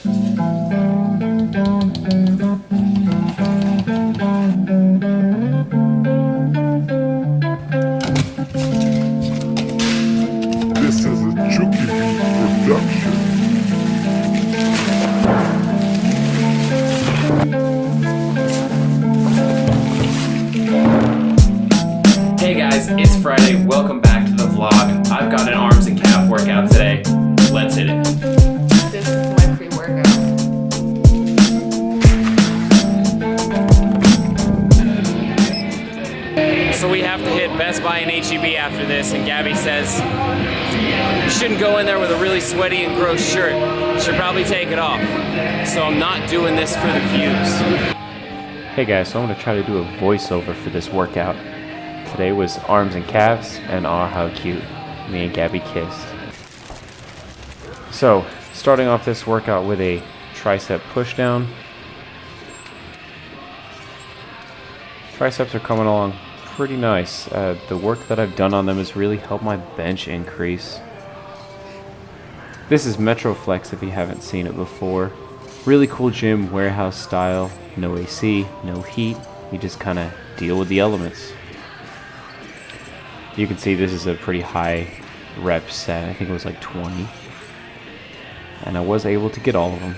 This is a Chucky production. Hey guys, it's Friday. Welcome back to the vlog. I've got an arms and calf workout today. Let's hit it. This is my pre-workout. So we have to hit Best Buy and HEB after this, and Gabby says you shouldn't go in there with a really sweaty and gross shirt. You should probably take it off. So I'm not doing this for the views. Hey guys, so I'm going to try to do a voiceover for this workout. Today was arms and calves, and aw, how cute. Me and Gabby kissed. So, starting off this workout with a tricep pushdown. Triceps are coming along pretty nice. The work that I've done on them has really helped my bench increase. This is Metroflex if you haven't seen it before. Really cool gym, warehouse style. No AC, no heat. You just kind of deal with the elements. You can see this is a pretty high rep set. I think it was like 20. And I was able to get all of them.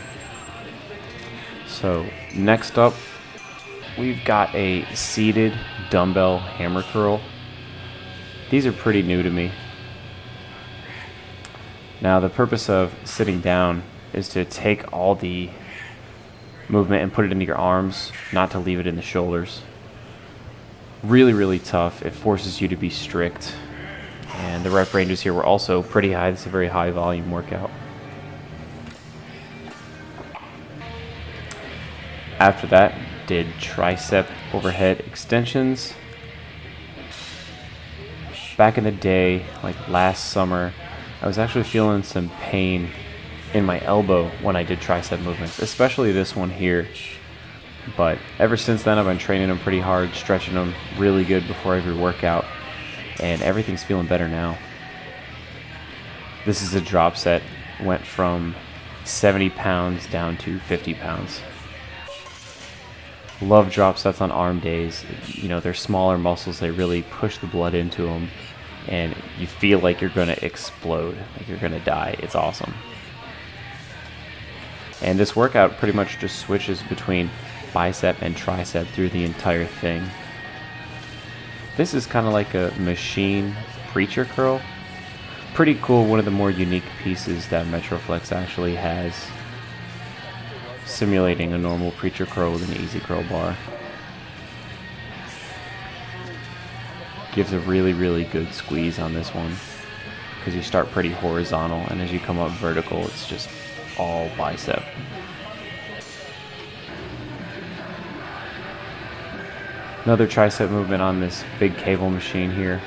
So next up, we've got a seated dumbbell hammer curl. These are pretty new to me. Now the purpose of sitting down is to take all the movement and put it into your arms, not to leave it in the shoulders. Really, really tough. It forces you to be strict. And the rep ranges here were also pretty high. This is a very high volume workout. After that, did tricep overhead extensions. Back in the day, like last summer, I was actually feeling some pain in my elbow when I did tricep movements, especially this one here. But ever since then, I've been training them pretty hard, stretching them really good before every workout, and everything's feeling better now. This is a drop set. Went from 70 pounds down to 50 pounds. Love drop sets on arm days. You know, they're smaller muscles. They really push the blood into them, and you feel like you're going to explode, like you're going to die. It's awesome. And this workout pretty much just switches between bicep and tricep through the entire thing. This is kind of like a machine preacher curl. Pretty cool, one of the more unique pieces that Metroflex actually has, simulating a normal preacher curl with an easy curl bar. Gives a really, really good squeeze on this one, because you start pretty horizontal, and as you come up vertical, it's just all bicep. Another tricep movement on this big cable machine here.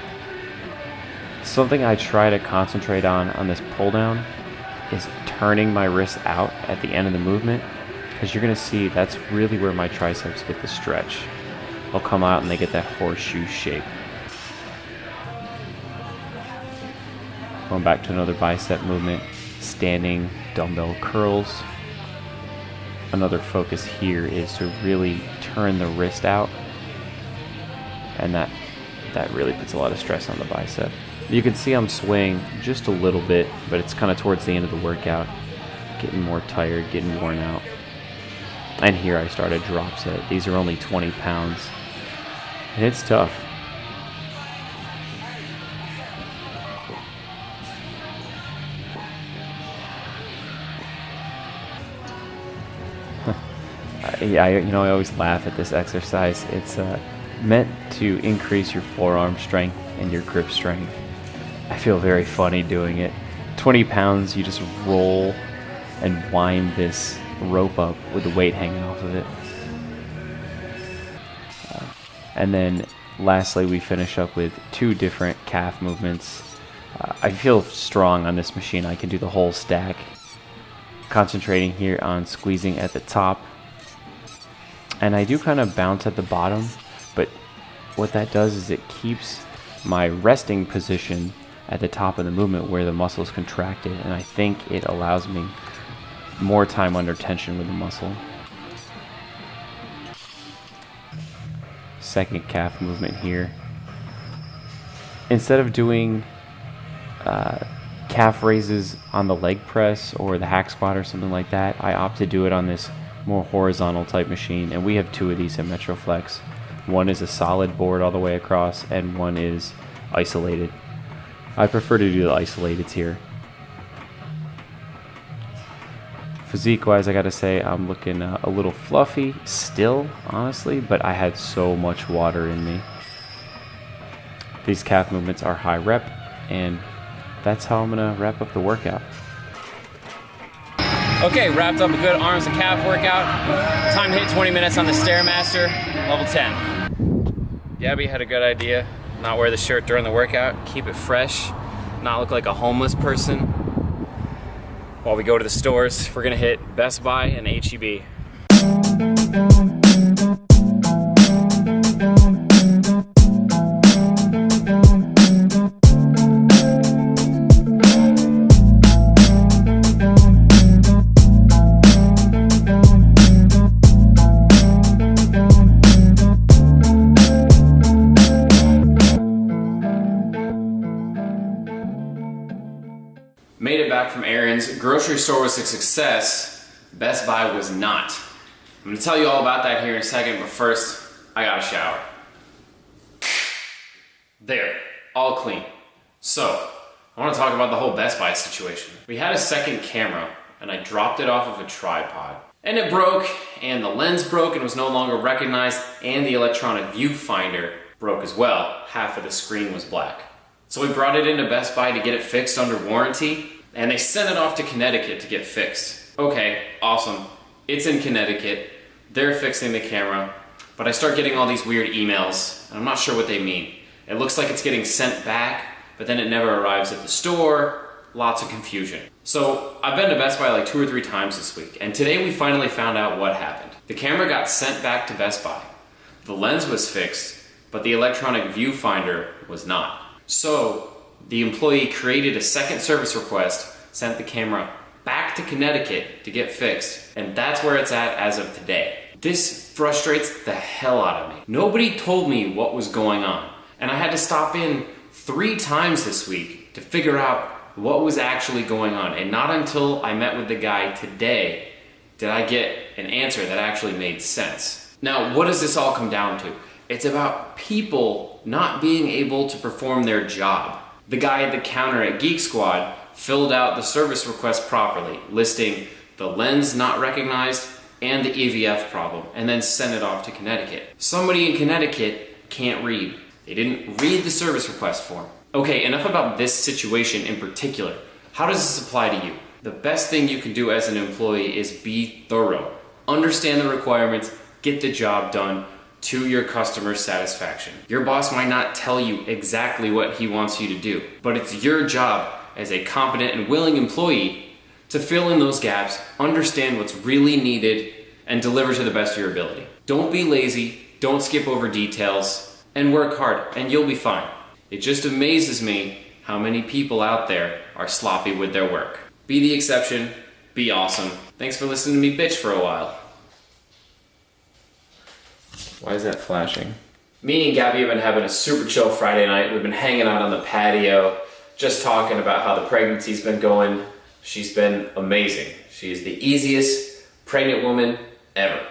Something I try to concentrate on this pull down is turning my wrist out at the end of the movement, because you're going to see that's really where my triceps get the stretch. They'll come out and they get that horseshoe shape. Going back to another bicep movement, standing dumbbell curls. Another focus here is to really turn the wrist out, and that really puts a lot of stress on the bicep. You can see I'm swaying just a little bit, but it's kind of towards the end of the workout, getting more tired, getting worn out. And here I start a drop set. These are only 20 pounds, and it's tough. I always laugh at this exercise. It's meant to increase your forearm strength and your grip strength. I feel very funny doing it. 20 pounds, you just roll and wind this rope up with the weight hanging off of it. And then lastly, we finish up with 2 different calf movements. I feel strong on this machine. I can do the whole stack. Concentrating here on squeezing at the top. And I do kind of bounce at the bottom, but what that does is it keeps my resting position at the top of the movement where the muscle is contracted, and I think it allows me more time under tension with the muscle. Second calf movement here. Instead of doing calf raises on the leg press or the hack squat or something like that, I opt to do it on this more horizontal type machine, and we have two of these at Metroflex. One is a solid board all the way across, and one is isolated. I prefer to do the isolateds here. Physique wise, I gotta say I'm looking a little fluffy still, honestly, but I had so much water in me. These calf movements are high rep, and that's how I'm gonna wrap up the workout. Okay, wrapped up a good arms and calf workout. Time to hit 20 minutes on the Stairmaster, level 10. Gabby had a good idea. Not wear the shirt during the workout, keep it fresh, not look like a homeless person. While we go to the stores, we're gonna hit Best Buy and H-E-B. Made it back from errands. Grocery store was a success. Best Buy was not. I'm gonna tell you all about that here in a second, but first, I gotta shower. There, all clean. So, I wanna talk about the whole Best Buy situation. We had a second camera, and I dropped it off of a tripod. And it broke, and the lens broke and was no longer recognized, and the electronic viewfinder broke as well. Half of the screen was black. So we brought it into Best Buy to get it fixed under warranty, and they sent it off to Connecticut to get fixed. Okay, awesome. It's in Connecticut. They're fixing the camera, but I start getting all these weird emails, and I'm not sure what they mean. It looks like it's getting sent back, but then it never arrives at the store. Lots of confusion. So I've been to Best Buy like 2 or 3 times this week, and today we finally found out what happened. The camera got sent back to Best Buy. The lens was fixed, but the electronic viewfinder was not. So the employee created a second service request, sent the camera back to Connecticut to get fixed, and that's where it's at as of today. This frustrates the hell out of me. Nobody told me what was going on, and I had to stop in 3 times this week to figure out what was actually going on, and not until I met with the guy today did I get an answer that actually made sense. Now, what does this all come down to? It's about people not being able to perform their job. The guy at the counter at Geek Squad filled out the service request properly, listing the lens not recognized and the EVF problem, and then sent it off to Connecticut. Somebody in Connecticut can't read. They didn't read the service request form. Okay, enough about this situation in particular. How does this apply to you? The best thing you can do as an employee is be thorough. Understand the requirements, get the job done to your customer's satisfaction. Your boss might not tell you exactly what he wants you to do, but it's your job as a competent and willing employee to fill in those gaps, understand what's really needed, and deliver to the best of your ability. Don't be lazy, don't skip over details, and work hard, and you'll be fine. It just amazes me how many people out there are sloppy with their work. Be the exception, be awesome. Thanks for listening to me bitch for a while. Why is that flashing? Me and Gabby have been having a super chill Friday night. We've been hanging out on the patio, just talking about how the pregnancy's been going. She's been amazing. She's the easiest pregnant woman ever.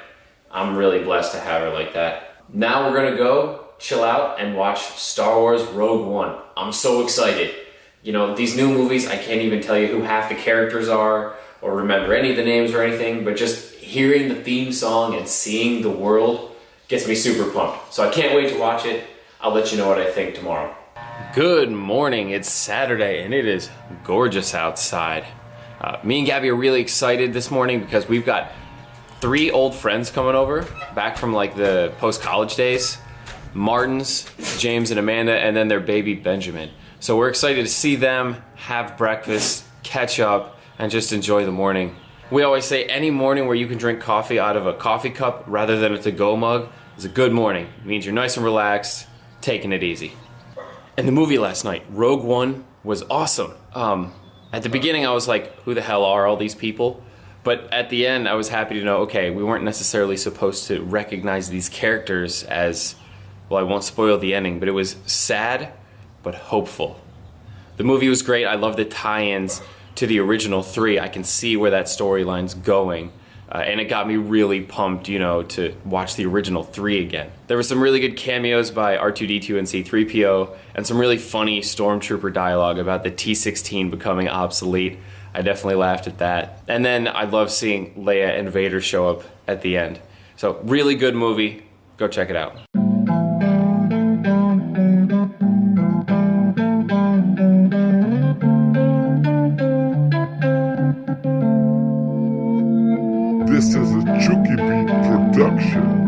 I'm really blessed to have her like that. Now we're gonna go chill out and watch Star Wars Rogue One. I'm so excited. You know, these new movies, I can't even tell you who half the characters are or remember any of the names or anything, but just hearing the theme song and seeing the world gets me super pumped. So I can't wait to watch it. I'll let you know what I think tomorrow. Good morning. It's Saturday and it is gorgeous outside. Me and Gabby are really excited this morning because we've got 3 old friends coming over back from like the post-college days. Martins, James and Amanda, and then their baby Benjamin. So we're excited to see them, have breakfast, catch up, and just enjoy the morning. We always say any morning where you can drink coffee out of a coffee cup rather than a to-go mug is a good morning. It means you're nice and relaxed, taking it easy. And the movie last night, Rogue One, was awesome. At the beginning I was like, who the hell are all these people? But at the end, I was happy to know, okay, we weren't necessarily supposed to recognize these characters as, well, I won't spoil the ending, but it was sad but hopeful. The movie was great. I love the tie-ins to the original 3. I can see where that storyline's going. And it got me really pumped, you know, to watch the original 3 again. There were some really good cameos by R2-D2 and C-3PO, and some really funny Stormtrooper dialogue about the T-16 becoming obsolete. I definitely laughed at that. And then I love seeing Leia and Vader show up at the end. So really good movie. Go check it out. This is a Chucky Beat production.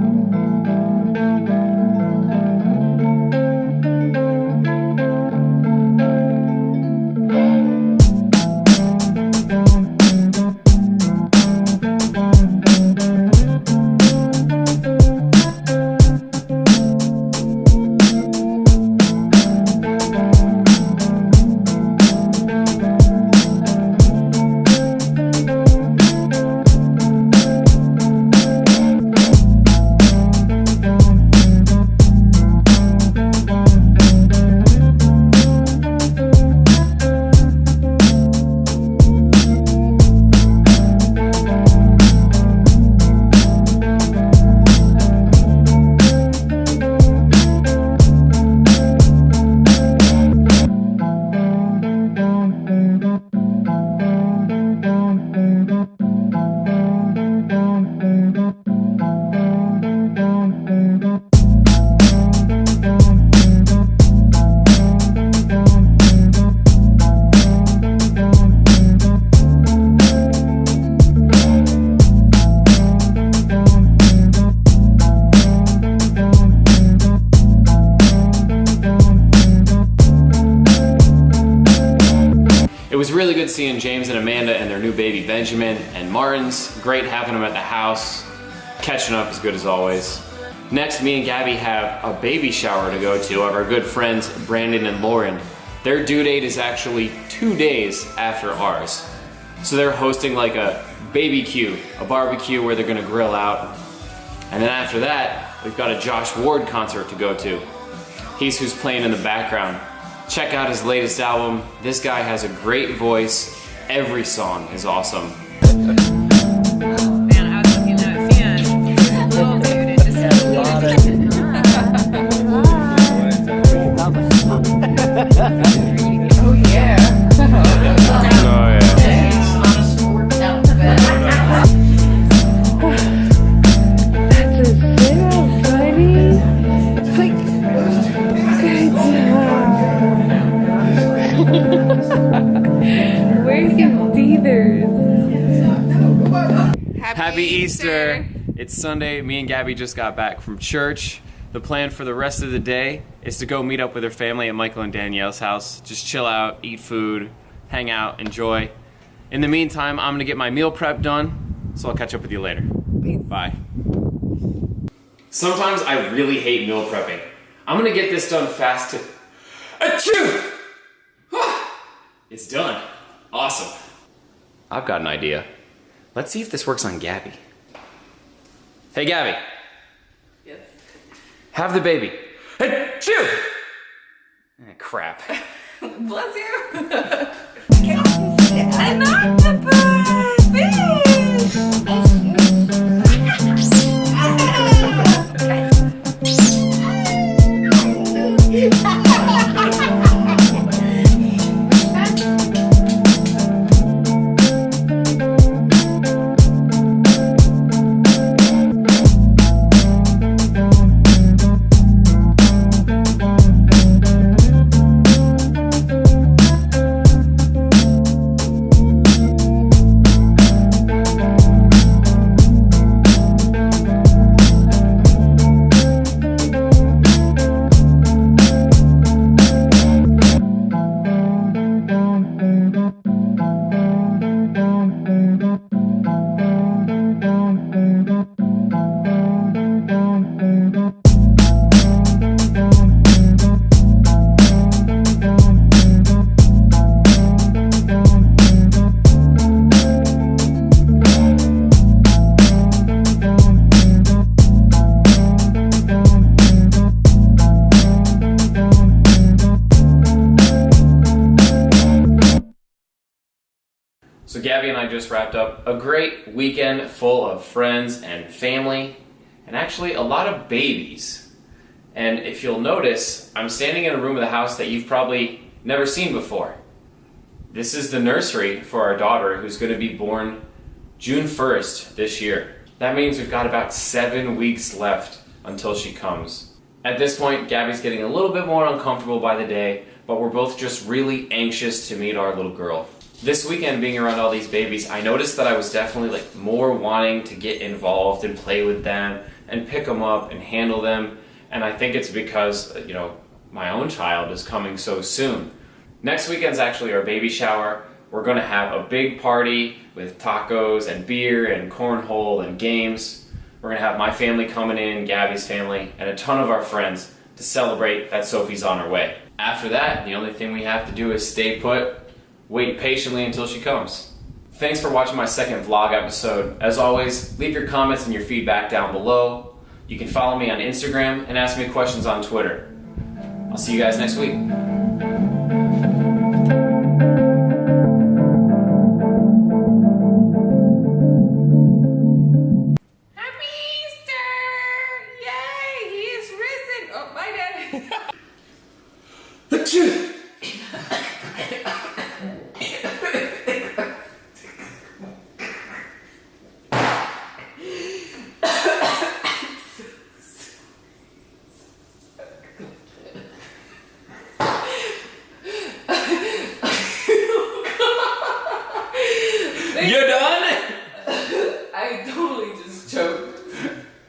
It was really good seeing James and Amanda and their new baby Benjamin, and Martin's great having them at the house. Catching up as good as always. Next, me and Gabby have a baby shower to go to of our good friends Brandon and Lauren. Their due date is actually 2 days after ours. So they're hosting like a baby-Q, a barbecue where they're gonna grill out. And then after that, we've got a Josh Ward concert to go to. He's who's playing in the background. Check out his latest album. This guy has a great voice. Every song is awesome. Man, I was looking at seeing little dude and just oh yeah. Oh yeah. Where's your teethers? Happy Easter! It's Sunday. Me and Gabby just got back from church. The plan for the rest of the day is to go meet up with her family at Michael and Danielle's house. Just chill out, eat food, hang out, enjoy. In the meantime, I'm gonna get my meal prep done, so I'll catch up with you later. Bye. Sometimes I really hate meal prepping. I'm gonna get this done fast to... Achoo! It's done. Awesome. I've got an idea. Let's see if this works on Gabby. Hey, Gabby. Yes. Have the baby. Achoo! Crap. Bless you. I knocked the just wrapped up a great weekend full of friends and family, and actually a lot of babies. And if you'll notice, I'm standing in a room of the house that you've probably never seen before. This is the nursery for our daughter, who's going to be born June 1st this year. That means we've got about 7 weeks left until she comes. At this point, Gabby's getting a little bit more uncomfortable by the day, but we're both just really anxious to meet our little girl. This weekend, being around all these babies, I noticed that I was definitely more wanting to get involved and play with them and pick them up and handle them. And I think it's because, my own child is coming so soon. Next weekend's actually our baby shower. We're going to have a big party with tacos and beer and cornhole and games. We're going to have my family coming in, Gabby's family, and a ton of our friends to celebrate that Sophie's on her way. After that, the only thing we have to do is stay put, wait patiently until she comes. Thanks for watching my second vlog episode. As always, leave your comments and your feedback down below. You can follow me on Instagram and ask me questions on Twitter. I'll see you guys next week. Happy Easter! Yay! He is risen! Oh, bye, Daddy. You're done? I totally just choked.